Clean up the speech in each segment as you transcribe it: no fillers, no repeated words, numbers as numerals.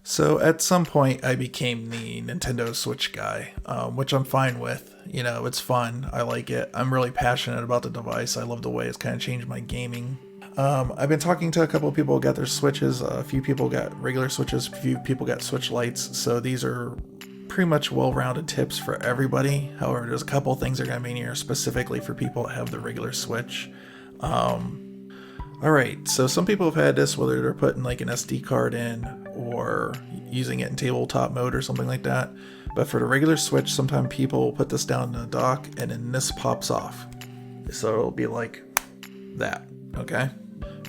So at some point, I became the Nintendo Switch guy, which I'm fine with. You know, it's fun. I like it. I'm really passionate about the device. I love the way it's kind of changed my gaming. I've been talking to a couple of people who got their Switches. A few people got regular Switches. A few people got Switch Lites. So these are pretty much well-rounded tips for everybody. However, there's a couple of things that are going to be in here specifically for people that have the regular Switch. Alright, so some people have had this, whether they're putting like an SD card in or using it in tabletop mode or something like that. But for the regular Switch, sometimes people will put this down in the dock and then this pops off. So it'll be like that, okay?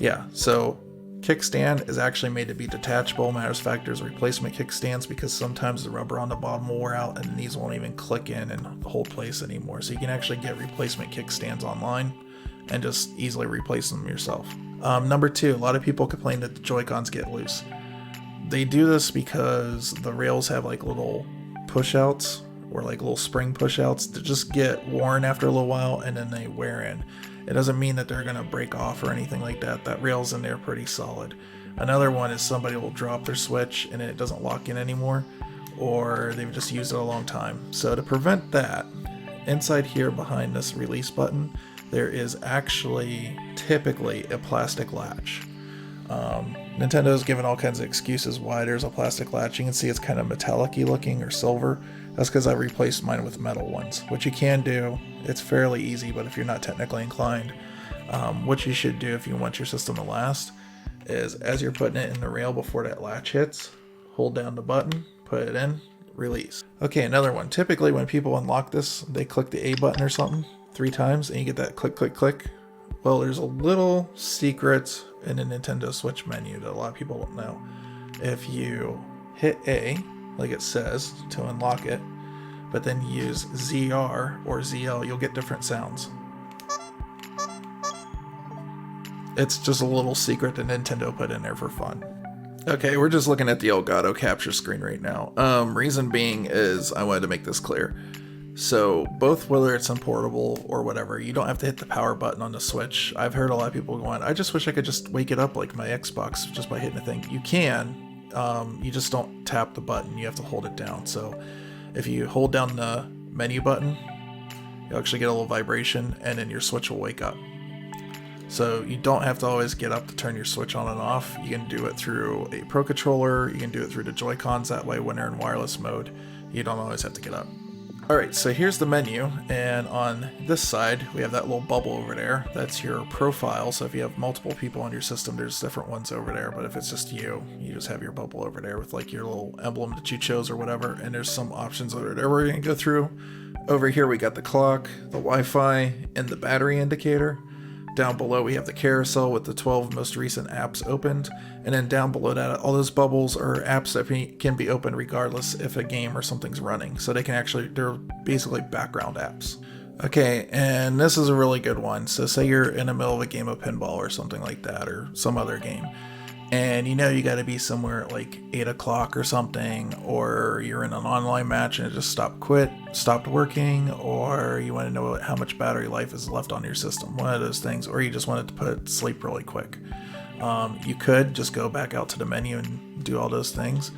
Yeah, so kickstand is actually made to be detachable. Matter of fact, there's replacement kickstands because sometimes the rubber on the bottom will wear out and these won't even click in and hold place anymore. So you can actually get replacement kickstands online and just easily replace them yourself. Number two, a lot of people complain that the Joy-Cons get loose. They do this because the rails have like little push-outs or like little spring push-outs that just get worn after a little while and then they wear in. It doesn't mean that they're going to break off or anything like that. That rail's in there pretty solid. Another one is somebody will drop their Switch and it doesn't lock in anymore, or they've just used it a long time. So to prevent that, inside here behind this release button, there is actually typically a plastic latch. Nintendo's given all kinds of excuses why there's a plastic latch. You can see it's kind of metallic-y looking or silver. That's because I replaced mine with metal ones, which you can do. It's fairly easy, but if you're not technically inclined, what you should do if you want your system to last is as you're putting it in the rail before that latch hits, hold down the button, put it in, release. Okay, another one. Typically when people unlock this, they click the A button or something 3 times and you get that click, click, click. Well, there's a little secret in the Nintendo Switch menu that a lot of people don't know. If you hit A, like it says, to unlock it, but then use ZR or ZL, you'll get different sounds. It's just a little secret that Nintendo put in there for fun. Okay, we're just looking at the Elgato capture screen right now. Reason being is I wanted to make this clear. So both, whether it's on portable or whatever, you don't have to hit the power button on the Switch. I've heard a lot of people going, I just wish I could just wake it up like my Xbox just by hitting a thing. You can, you just don't tap the button, you have to hold it down. So if you hold down the menu button, you'll actually get a little vibration and then your Switch will wake up. So you don't have to always get up to turn your Switch on and off. You can do it through a Pro Controller, you can do it through the Joy-Cons, that way when they're in wireless mode, you don't always have to get up. Alright, so here's the menu, and on this side, we have that little bubble over there. That's your profile, so if you have multiple people on your system, there's different ones over there, but if it's just you, you just have your bubble over there with like your little emblem that you chose or whatever, and there's some options over there we're going to go through. Over here we got the clock, the Wi-Fi, and the battery indicator. Down below we have the carousel with the 12 most recent apps opened, and then down below that all those bubbles are apps that can be opened regardless if a game or something's running, so they're basically background apps. Okay, and this is a really good one. So say you're in the middle of a game of pinball or something like that, or some other game, and you know you got to be somewhere at like 8 o'clock or something, or you're in an online match and it just stopped working, or you want to know how much battery life is left on your system, one of those things, or you just wanted to put it to sleep really quick. You could just go back out to the menu and do all those things,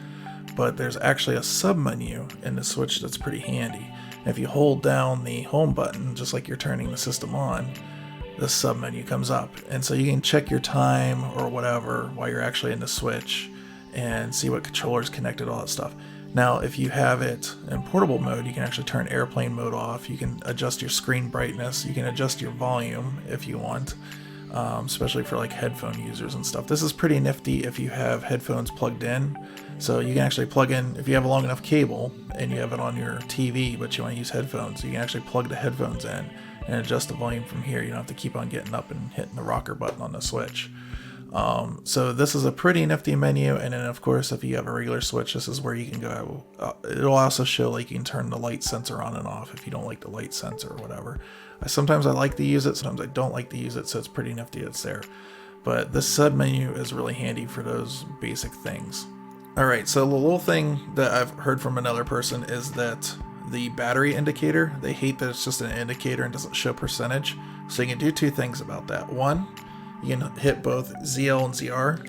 but there's actually a sub-menu in the Switch that's pretty handy. If you hold down the home button, just like you're turning the system on, the sub-menu comes up, and so you can check your time or whatever while you're actually in the Switch and see what controller's connected, all that stuff. Now if you have it in portable mode, you can actually turn airplane mode off, you can adjust your screen brightness, you can adjust your volume if you want, especially for like headphone users and stuff. This is pretty nifty if you have headphones plugged in, so you can actually plug in, if you have a long enough cable and you have it on your TV but you want to use headphones, you can actually plug the headphones in and adjust the volume from here. You don't have to keep on getting up and hitting the rocker button on the Switch. So this is a pretty nifty menu, and then of course if you have a regular Switch, this is where you can go. It'll also show like you can turn the light sensor on and off if you don't like the light sensor or whatever. Sometimes I like to use it, sometimes I don't like to use it, so it's pretty nifty it's there. But this sub menu is really handy for those basic things. Alright, so the little thing that I've heard from another person is that the battery indicator, they hate that it's just an indicator and doesn't show percentage. So you can do 2 things about that. One, you can hit both ZL and ZR,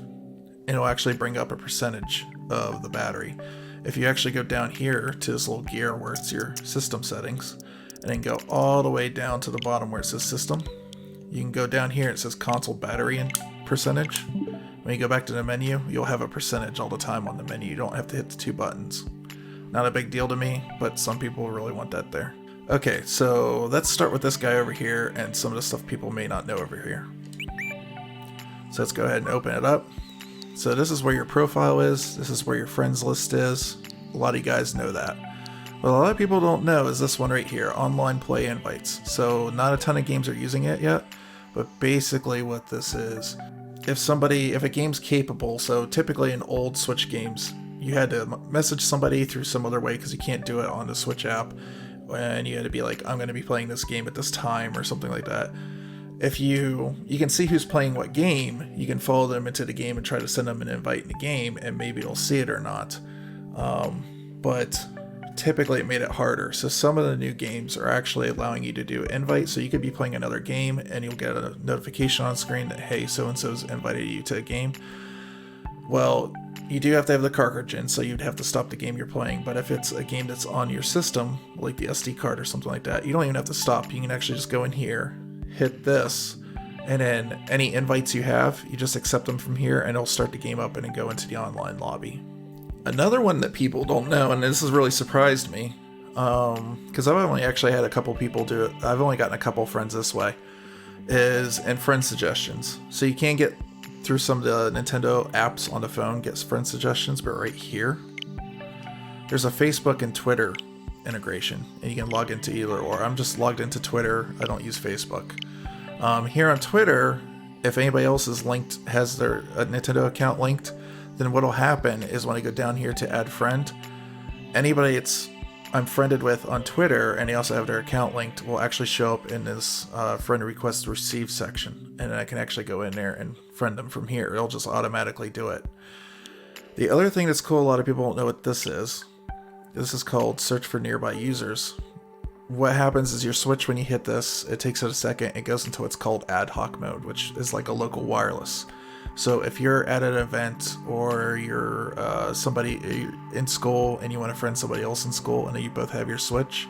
and it'll actually bring up a percentage of the battery. If you actually go down here to this little gear where it's your system settings, and then go all the way down to the bottom where it says system, you can go down here, it says console battery and percentage. When you go back to the menu, you'll have a percentage all the time on the menu. You don't have to hit the 2 buttons. Not a big deal to me, but some people really want that there. Okay, so let's start with this guy over here and some of the stuff people may not know over here. So let's go ahead and open it up. So this is where your profile is. This is where your friends list is. A lot of you guys know that. What a lot of people don't know is this one right here, online play invites. So not a ton of games are using it yet, but basically what this is, if a game's capable, so typically in old Switch games, you had to message somebody through some other way because you can't do it on the Switch app, and you had to be like, I'm going to be playing this game at this time or something like that. If you can see who's playing what game, you can follow them into the game and try to send them an invite in the game, and maybe they'll see it or not. But typically it made it harder. So some of the new games are actually allowing you to do invites. So you could be playing another game and you'll get a notification on screen that, hey, so-and-so's invited you to a game. Well, you do have to have the cartridge in, so you'd have to stop the game you're playing. But if it's a game that's on your system, like the SD card or something like that, you don't even have to stop. You can actually just go in here, hit this, and then any invites you have, you just accept them from here and it'll start the game up and then go into the online lobby. Another one that people don't know, and this has really surprised me, because I've only actually had a couple people do it, I've only gotten a couple friends this way, is in friend suggestions. So you can get through some of the Nintendo apps on the phone, get friend suggestions, but right here, there's a Facebook and Twitter integration, and you can log into either or. I'm just logged into Twitter, I don't use Facebook. Here on Twitter, if anybody else is linked, has their Nintendo account linked, then what'll happen is when I go down here to add friend, anybody I'm friended with on Twitter and they also have their account linked will actually show up in this friend request received section, and I can actually go in there and friend them from here. It'll just automatically do it. The other thing that's cool, a lot of people don't know what this is. This is called search for nearby users. What happens is your Switch, when you hit this, it takes it a second, it goes into what's called ad hoc mode, which is like a local wireless. So if you're at an event or you're you're in school and you want to friend somebody else in school and then you both have your Switch,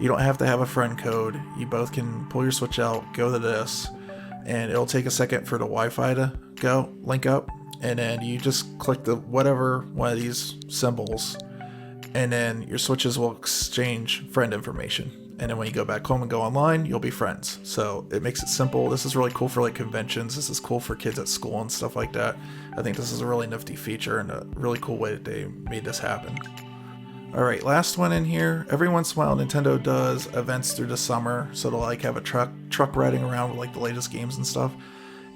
you don't have to have a friend code. You both can pull your Switch out, go to this, and it'll take a second for the Wi-Fi to link up, and then you just click the whatever one of these symbols, and then your Switches will exchange friend information. And then when you go back home and go online, you'll be friends. So it makes it simple. This is really cool for like conventions. This is cool for kids at school and stuff like that. I think this is a really nifty feature and a really cool way that they made this happen. Alright, last one in here. Every once in a while Nintendo does events through the summer. So they'll like have a truck riding around with like the latest games and stuff.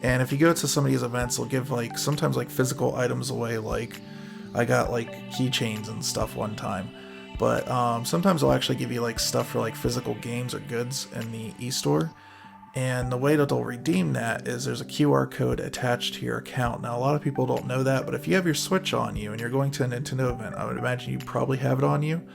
And if you go to some of these events, they'll give like sometimes like physical items away. Like I got like keychains and stuff one time. But sometimes they'll actually give you like stuff for like physical games or goods in the e-store. And the way that they'll redeem that is there's a QR code attached to your account. Now a lot of people don't know that, but if you have your Switch on you and you're going to a Nintendo event, I would imagine you probably have it on you.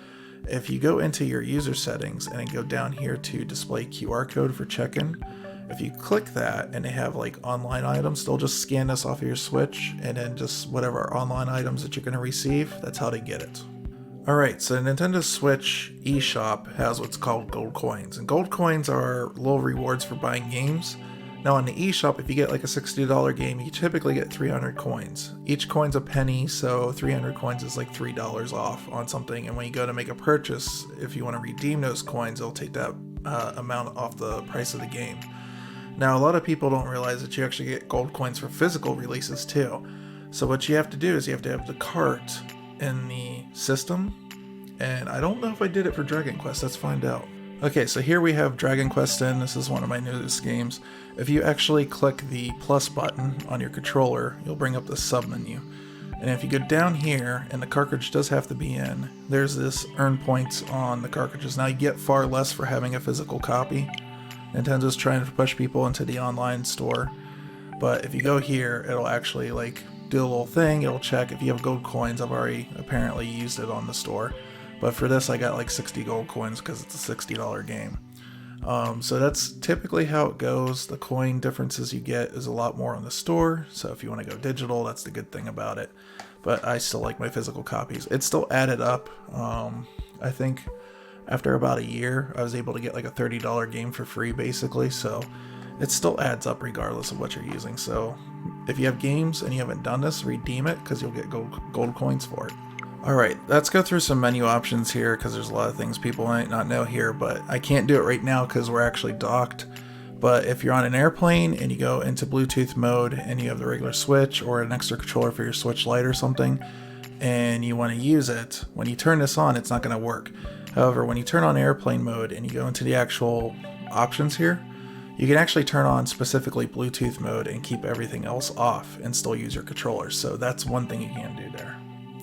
If you go into your user settings and then go down here to display QR code for check-in, if you click that and they have like online items, they'll just scan this off of your Switch, and then just whatever online items that you're going to receive, that's how they get it. Alright, so Nintendo Switch eShop has what's called gold coins, and gold coins are little rewards for buying games. Now on the eShop, if you get like a $60 game, you typically get 300 coins. Each coin's a penny, so 300 coins is like $3 off on something, and when you go to make a purchase, if you want to redeem those coins, it'll take that amount off the price of the game. Now a lot of people don't realize that you actually get gold coins for physical releases too. So what you have to do is you have to have the cart in the system, and I don't know if I did it for Dragon Quest. Let's find out. Okay, so here we have Dragon Quest in. This is one of my newest games. If you actually click the plus button on your controller, you'll bring up the submenu. And if you go down here, and the cartridge does have to be in, there's this earn points on the cartridges. Now you get far less for having a physical copy. Nintendo's trying to push people into the online store, but if you go here, it'll actually like do a little thing. It'll check if you have gold coins. I've already apparently used it on the store, but for this I got like 60 gold coins because it's a $60 game. So that's typically how it goes. The coin differences you get is a lot more on the store, so if you want to go digital, that's the good thing about it. but I still like my physical copies. It still added up. I think after about a year, I was able to get like a $30 game for free, basically. So it still adds up regardless of what you're using. So if you have games and you haven't done this, redeem it because you'll get gold coins for it. Alright, let's go through some menu options here because there's a lot of things people might not know here, but I can't do it right now because we're actually docked. But if you're on an airplane and you go into Bluetooth mode and you have the regular Switch or an extra controller for your Switch Lite or something, and you want to use it, when you turn this on, it's not going to work. However, when you turn on airplane mode and you go into the actual options here, you can actually turn on specifically Bluetooth mode and keep everything else off and still use your controller. So that's one thing you can do there.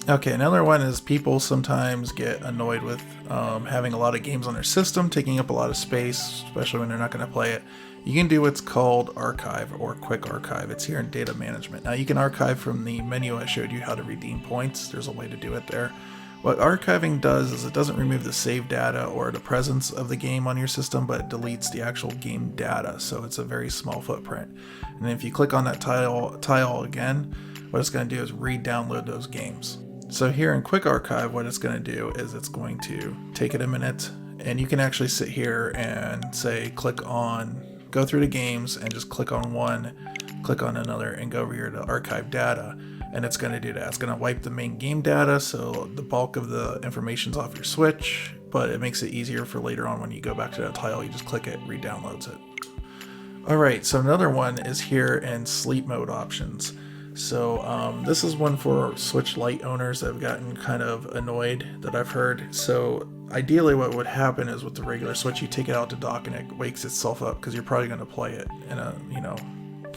Okay, another one is people sometimes get annoyed with having a lot of games on their system, taking up a lot of space, especially when they're not going to play it. You can do what's called archive or quick archive. It's here in data management. Now you can archive from the menu I showed you how to redeem points. There's a way to do it there. What archiving does is it doesn't remove the save data or the presence of the game on your system, but it deletes the actual game data. So it's a very small footprint. And if you click on that tile again, what it's going to do is re-download those games. So here in Quick Archive, what it's going to do is it's going to take it a minute, and you can actually sit here and say go through the games and just click on one, click on another, and go over here to archive data, and it's going to do that. It's going to wipe the main game data, so the bulk of the information's off your Switch, but it makes it easier for later on when you go back to that tile, you just click it, re-downloads it. Alright, so another one is here in sleep mode options. So this is one for Switch Lite owners that have gotten kind of annoyed that I've heard. So ideally what would happen is with the regular Switch, you take it out to dock and it wakes itself up because you're probably going to play it in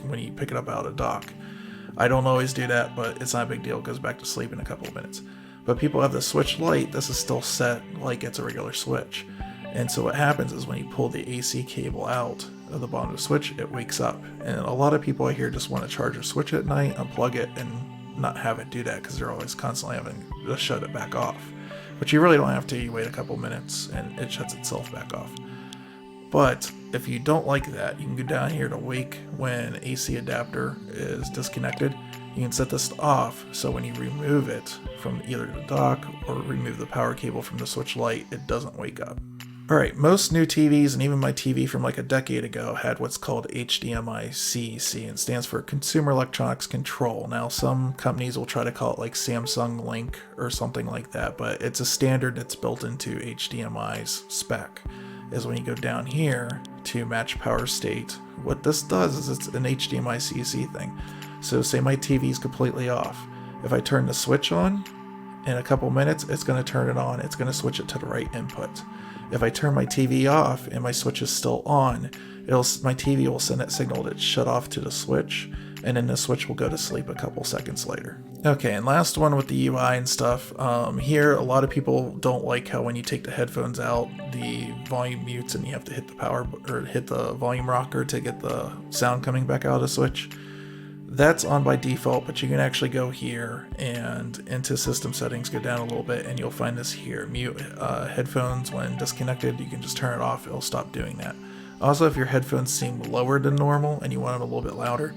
when you pick it up out of dock. I don't always do that, but it's not a big deal. It goes back to sleep in a couple of minutes. But people have the Switch Lite, this is still set like it's a regular Switch. And so what happens is when you pull the AC cable out of the bottom of the Switch, it wakes up. And a lot of people I hear just want to charge their Switch at night, unplug it, and not have it do that because they're always constantly having to shut it back off. But you really don't have to. You wait a couple minutes and it shuts itself back off. But if you don't like that, you can go down here to wake when AC adapter is disconnected. You can set this off so when you remove it from either the dock or remove the power cable from the Switch Lite, it doesn't wake up. Alright, most new TVs and even my TV from like a decade ago had what's called HDMI CEC, and stands for Consumer Electronics Control. Now some companies will try to call it like Samsung Link or something like that, but it's a standard that's built into HDMI's spec. Is when you go down here to match power state, what this does is it's an HDMI CEC thing. So say my TV is completely off. If I turn the switch on, in a couple minutes it's going to turn it on. It's going to switch it to the right input. If I turn my TV off and my switch is still on, my TV will send that signal that it's shut off to the switch, and then the switch will go to sleep a couple seconds later. Okay, and last one with the UI and stuff. Here, a lot of people don't like how when you take the headphones out, the volume mutes and you have to hit the volume rocker to get the sound coming back out of the Switch. That's on by default, but you can actually go here and into system settings, go down a little bit, and you'll find this here. Mute headphones when disconnected. You can just turn it off. It'll stop doing that. Also, if your headphones seem lower than normal and you want them a little bit louder,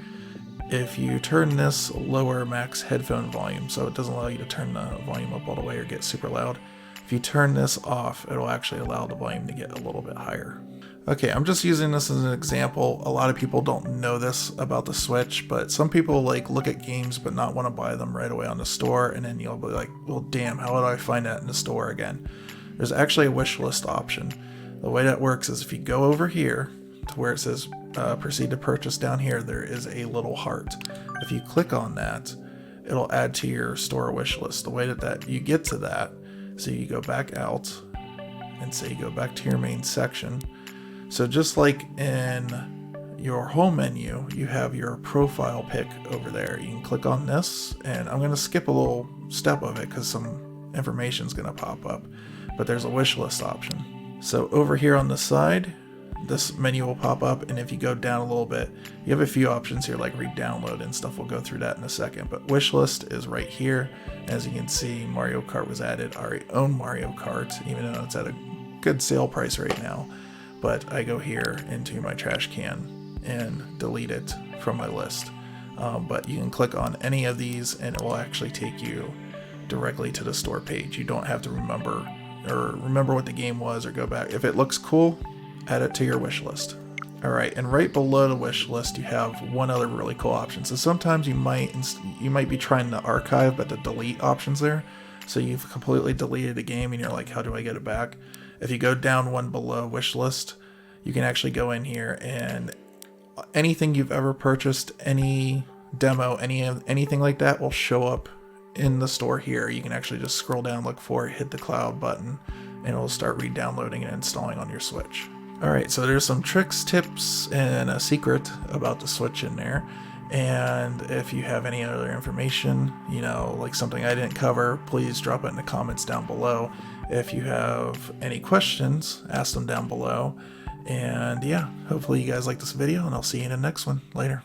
if you turn this lower max headphone volume, so it doesn't allow you to turn the volume up all the way or get super loud, if you turn this off, it'll actually allow the volume to get a little bit higher. Okay, I'm just using this as an example. A lot of people don't know this about the Switch, but some people like look at games but not want to buy them right away on the store, and then you'll be like, well damn, how would I find that in the store again? There's actually a wishlist option. The way that works is if you go over here to where it says proceed to purchase down here, there is a little heart. If you click on that, it'll add to your store wish list. The way that you get to that, so you go back out and say you go back to your main section. So just like in your home menu, you have your profile pic over there. You can click on this, and I'm going to skip a little step of it because some information is going to pop up, but there's a wish list option. So over here on the side, this menu will pop up, and if you go down a little bit, you have a few options here like re-download and stuff. We'll go through that in a second, but wishlist is right here. As you can see, Mario Kart was added, our own Mario Kart, even though it's at a good sale price right now. But I go here into my trash can and delete it from my list. but you can click on any of these and it will actually take you directly to the store page. You don't have to remember what the game was or go back. If it looks cool, add it to your wish list. Alright, and right below the wish list you have one other really cool option. So sometimes you might be trying to archive, but the delete option's there. So you've completely deleted a game and you're like, how do I get it back? If you go down one below wish list, you can actually go in here and anything you've ever purchased, any demo, anything like that will show up in the store here. You can actually just scroll down, look for it, hit the cloud button, and it'll start re-downloading and installing on your Switch. Alright, so there's some tricks, tips, and a secret about the Switch in there. And if you have any other information, like something I didn't cover, please drop it in the comments down below. If you have any questions, ask them down below. And yeah, hopefully you guys like this video, and I'll see you in the next one. Later.